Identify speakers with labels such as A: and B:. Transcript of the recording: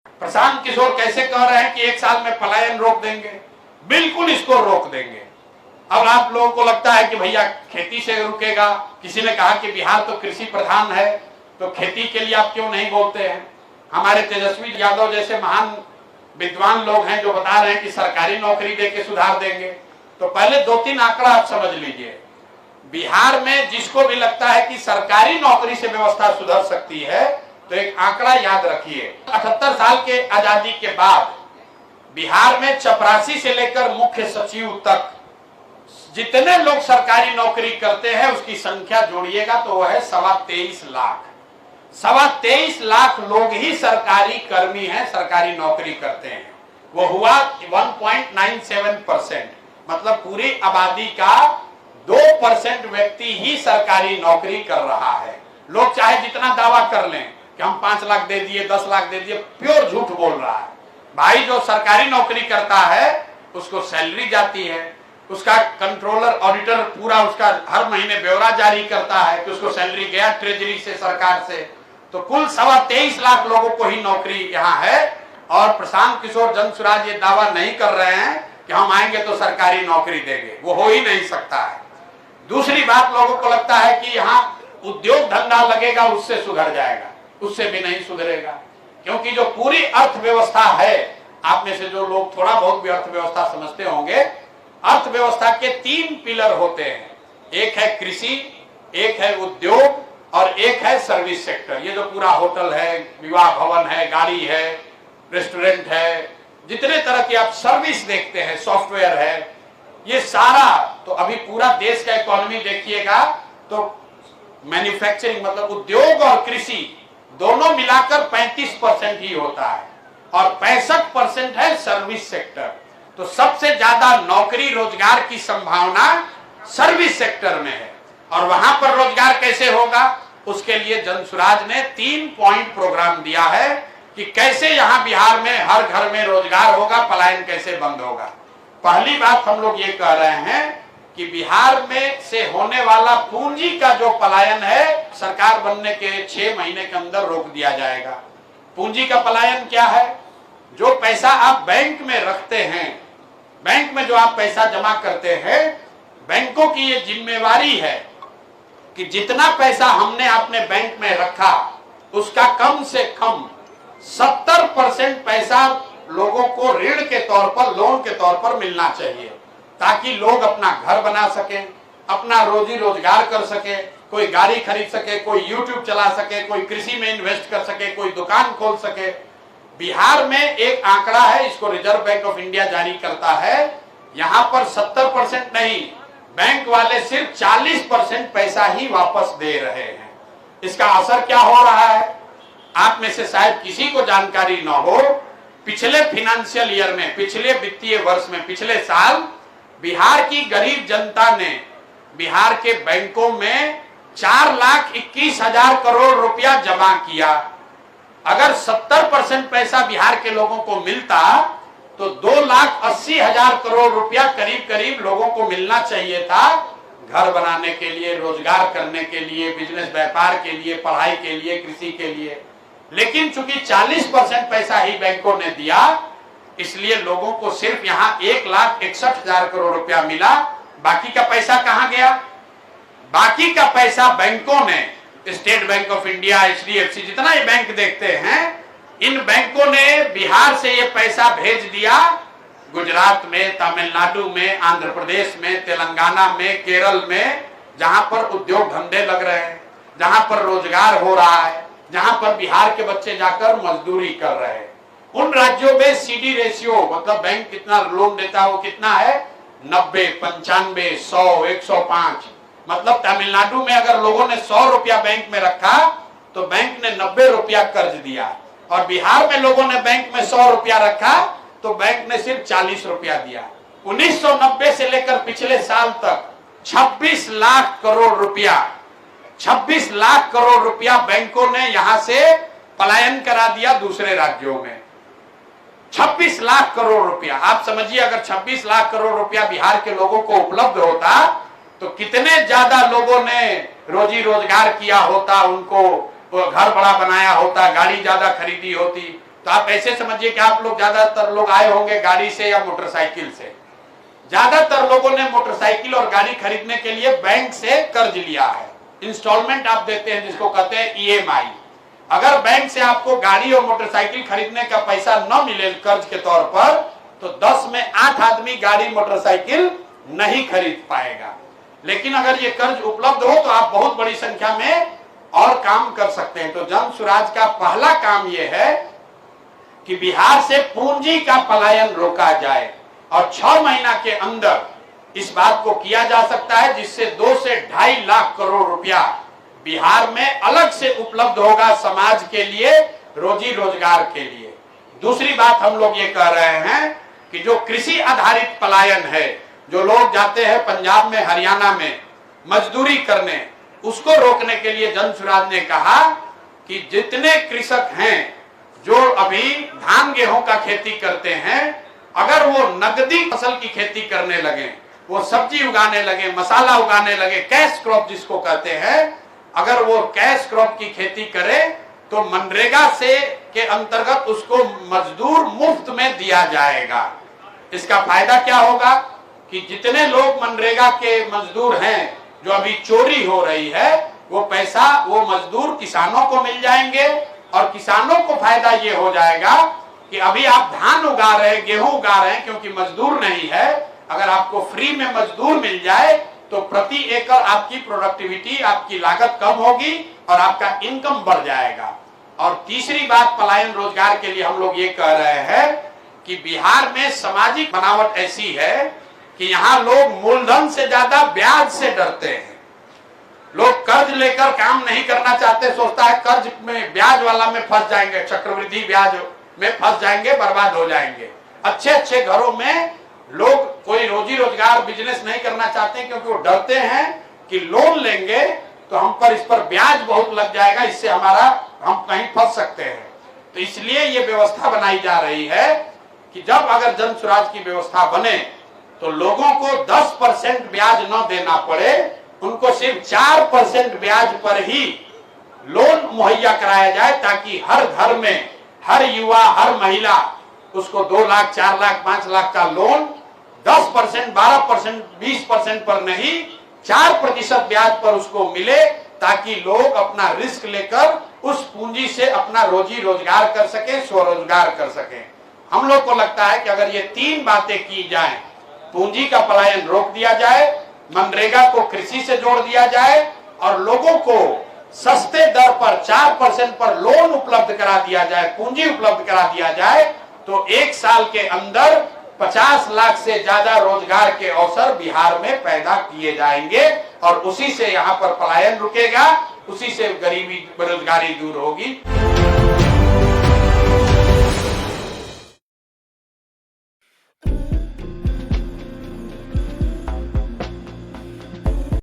A: प्रशांत किशोर कैसे कह रहे हैं कि एक साल में पलायन रोक देंगे? बिल्कुल इसको रोक देंगे। अब आप लोगों को लगता है कि भैया खेती से रुकेगा। किसी ने कहा कि बिहार तो कृषि प्रधान है, तो खेती के लिए आप क्यों नहीं बोलते हैं? हमारे तेजस्वी यादव जैसे महान विद्वान लोग हैं जो बता रहे हैं कि सरकारी नौकरी देके सुधार देंगे। तो पहले 2-3 आंकड़ा आप समझ लीजिए। बिहार में जिसको भी लगता है कि सरकारी नौकरी से व्यवस्था सुधर सकती है, तो एक आंकड़ा याद रखिए। 78 साल के आजादी के बाद बिहार में चपरासी से लेकर मुख्य सचिव तक जितने लोग सरकारी नौकरी करते हैं उसकी संख्या जोड़िएगा तो वह है 23.25 लाख। 23.25 लाख लोग ही सरकारी कर्मी हैं, सरकारी नौकरी करते हैं। वो हुआ 1.97%, मतलब पूरी आबादी का 2% व्यक्ति ही सरकारी नौकरी कर रहा है। लोग चाहे जितना दावा कर लें कि हम 5 लाख दे दिए, 10 लाख दे दिए, प्योर झूठ बोल रहा है। भाई जो सरकारी नौकरी करता है उसको सैलरी जाती है, उसका कंट्रोलर ऑडिटर पूरा उसका हर महीने ब्यौरा जारी करता है कि उसको सैलरी गया ट्रेजरी से, सरकार से। तो कुल 23.25 लाख लोगों को ही नौकरी यहाँ है। और प्रशांत किशोर जनसुराज ये दावा नहीं कर रहे हैं कि हम आएंगे तो सरकारी नौकरी देंगे, वो हो ही नहीं सकता है। दूसरी बात, लोगों को लगता है कि यहाँ उद्योग धंधा लगेगा उससे सुधर जाएगा, उससे भी नहीं सुधरेगा। क्योंकि जो पूरी अर्थव्यवस्था है, आप में से जो लोग थोड़ा बहुत भी अर्थव्यवस्था समझते होंगे, अर्थव्यवस्था के 3 पिलर होते हैं। एक है कृषि, एक है उद्योग और एक है सर्विस सेक्टर। ये जो पूरा होटल है, विवाह भवन है, गाड़ी है, रेस्टोरेंट है, जितने तरह की आप सर्विस देखते हैं, सॉफ्टवेयर है, ये सारा। तो अभी पूरा देश का इकोनॉमी देखिएगा तो मैन्युफैक्चरिंग मतलब उद्योग और कृषि दोनों मिलाकर 35% ही होता है और 65% है सर्विस सेक्टर। तो सबसे ज्यादा नौकरी रोजगार की संभावना सर्विस सेक्टर में है। और वहां पर रोजगार कैसे होगा, उसके लिए जनसुराज ने 3 पॉइंट प्रोग्राम दिया है कि कैसे यहां बिहार में हर घर में रोजगार होगा, पलायन कैसे बंद होगा। पहली बात हम लोग ये कह रहे हैं कि बिहार में से होने वाला पूंजी का जो पलायन है, सरकार बनने के 6 महीने के अंदर रोक दिया जाएगा। पूंजी का पलायन क्या है? जो पैसा आप बैंक में रखते हैं, बैंक में जो आप पैसा जमा करते हैं, बैंकों की ये जिम्मेवारी है कि जितना पैसा हमने अपने बैंक में रखा उसका कम से कम 70% पैसा लोगों को ऋण के तौर पर, लोन के तौर पर मिलना चाहिए, ताकि लोग अपना घर बना सके, अपना रोजी रोजगार कर सके, कोई गाड़ी खरीद सके, कोई यूट्यूब चला सके, कोई कृषि में इन्वेस्ट कर सके, कोई दुकान खोल सके। बिहार में एक आंकड़ा है, इसको रिजर्व बैंक ऑफ इंडिया जारी करता है, यहां पर 70% नहीं, बैंक वाले सिर्फ 40% पैसा ही वापस दे रहे हैं। इसका असर क्या हो रहा है, आप में से शायद किसी को जानकारी न हो। पिछले फाइनेंशियल ईयर में, पिछले वित्तीय वर्ष में, पिछले साल बिहार की गरीब जनता ने बिहार के बैंकों में 4,21,000 करोड़ रुपया जमा किया। अगर 70% पैसा बिहार के लोगों को मिलता तो 2,80,000 करोड़ रुपया करीब करीब लोगों को मिलना चाहिए था, घर बनाने के लिए, रोजगार करने के लिए, बिजनेस व्यापार के लिए, पढ़ाई के लिए, कृषि के लिए। लेकिन चूंकि 40% पैसा ही बैंकों ने दिया, इसलिए लोगों को सिर्फ यहाँ 1,61,000 करोड़ रुपया मिला। बाकी का पैसा कहां गया? बाकी का पैसा बैंकों ने, state bank of India, HDFC, जितना ये बैंक देखते हैं, इन बैंकों ने बिहार से ये पैसा भेज दिया गुजरात में, तमिलनाडु में, आंध्र प्रदेश में, तेलंगाना में, केरल में, जहां पर उद्योग धंधे लग रहे हैं, जहां पर रोजगार हो रहा है, जहां पर बिहार के बच्चे जाकर मजदूरी कर रहे हैं। उन राज्यों में CD रेशियो मतलब बैंक कितना लोन देता है वो कितना है? 90, 95, 100, 105। मतलब तमिलनाडु में अगर लोगों ने 100 रुपया बैंक में रखा तो बैंक ने 90 रुपया कर्ज दिया, और बिहार में लोगों ने बैंक में 100 रुपया रखा तो बैंक ने सिर्फ 40 रुपया दिया। 1990 से लेकर पिछले साल तक 26 लाख करोड़ रुपया, 26 लाख करोड़ रुपया बैंकों ने यहां से पलायन करा दिया दूसरे राज्यों में। 26 लाख करोड़ रुपया, आप समझिए, अगर 26 लाख करोड़ रुपया बिहार के लोगों को उपलब्ध होता तो कितने ज्यादा लोगों ने रोजी रोजगार किया होता, उनको घर बड़ा बनाया होता, गाड़ी ज्यादा खरीदी होती। तो आप ऐसे समझिए कि आप लोग ज्यादातर लोग आए होंगे गाड़ी से या मोटरसाइकिल से। ज्यादातर लोगों ने मोटरसाइकिल और गाड़ी खरीदने के लिए बैंक से कर्ज लिया है, इंस्टॉलमेंट आप देते हैं जिसको कहते हैं ईएमआई। अगर बैंक से आपको गाड़ी और मोटरसाइकिल खरीदने का पैसा न मिले कर्ज के तौर पर, तो 10 में 8 आदमी गाड़ी मोटरसाइकिल नहीं खरीद पाएगा। लेकिन अगर ये कर्ज उपलब्ध हो तो आप बहुत बड़ी संख्या में और काम कर सकते हैं। तो जन सुराज का पहला काम यह है कि बिहार से पूंजी का पलायन रोका जाए और 6 महीना के अंदर इस बात को किया जा सकता है जिससे 2 से 2.5 लाख करोड़ रुपया बिहार में अलग से उपलब्ध होगा समाज के लिए, रोजी रोजगार के लिए। दूसरी बात हम लोग ये कह रहे हैं कि जो कृषि आधारित पलायन है, जो लोग जाते हैं पंजाब में हरियाणा में मजदूरी करने, उसको रोकने के लिए जन सुराज ने कहा कि जितने कृषक हैं जो अभी धान गेहूं का खेती करते हैं, अगर वो नगदी फसल की खेती करने लगे, वो सब्जी उगाने लगे, मसाला उगाने लगे, कैश क्रॉप जिसको कहते हैं, अगर वो कैश क्रॉप की खेती करे तो मनरेगा से के अंतर्गत उसको मजदूर मुफ्त में दिया जाएगा। इसका फायदा क्या होगा कि जितने लोग मनरेगा के मजदूर हैं जो अभी चोरी हो रही है, वो पैसा वो मजदूर किसानों को मिल जाएंगे और किसानों को फायदा ये हो जाएगा कि अभी आप धान उगा रहे हैं, गेहूं उगा रहे हैं, क्योंकि मजदूर नहीं है, अगर आपको फ्री में मजदूर मिल जाए तो प्रति एकड़ आपकी प्रोडक्टिविटी, आपकी लागत कम होगी और आपका इनकम बढ़ जाएगा। और तीसरी बात पलायन रोजगार के लिए हम लोग ये कह रहे हैं कि बिहार में सामाजिक बनावट ऐसी है कि यहाँ लोग मूलधन से ज्यादा ब्याज से डरते हैं। लोग कर्ज लेकर काम नहीं करना चाहते, सोचता है कर्ज में ब्याज वाला में फंस जाएंगे, चक्रवृद्धि ब्याज में फंस जाएंगे, बर्बाद हो जाएंगे। अच्छे अच्छे घरों में लोग कोई रोजी रोजगार बिजनेस नहीं करना चाहते क्योंकि वो डरते हैं कि लोन लेंगे तो हम पर इस पर ब्याज बहुत लग जाएगा, इससे हम कहीं फंस सकते हैं। तो इसलिए ये व्यवस्था बनाई जा रही है कि जब अगर जन सुराज की व्यवस्था बने तो लोगों को 10% ब्याज न देना पड़े, उनको सिर्फ 4% ब्याज पर ही लोन मुहैया कराया जाए, ताकि हर घर में हर युवा, हर महिला उसको 2 लाख, 4 लाख, 5 लाख का लोन 10%, 12%, 20% पर नहीं, 4% ब्याज पर उसको मिले, ताकि लोग अपना रिस्क लेकर उस पूंजी से अपना रोजी रोजगार कर सके, स्वरोजगार कर सके। हम लोग को लगता है कि अगर ये 3 बातें की जाएं, पूंजी का पलायन रोक दिया जाए, मनरेगा को कृषि से जोड़ दिया जाए और लोगों को सस्ते दर पर 4% पर लोन उपलब्ध करा दिया जाए, पूंजी उपलब्ध करा दिया जाए, तो 1 साल के अंदर 50 लाख से ज्यादा रोजगार के अवसर बिहार में पैदा किए जाएंगे और उसी से यहाँ पर पलायन रुकेगा, उसी से गरीबी, बेरोजगारी दूर होगी।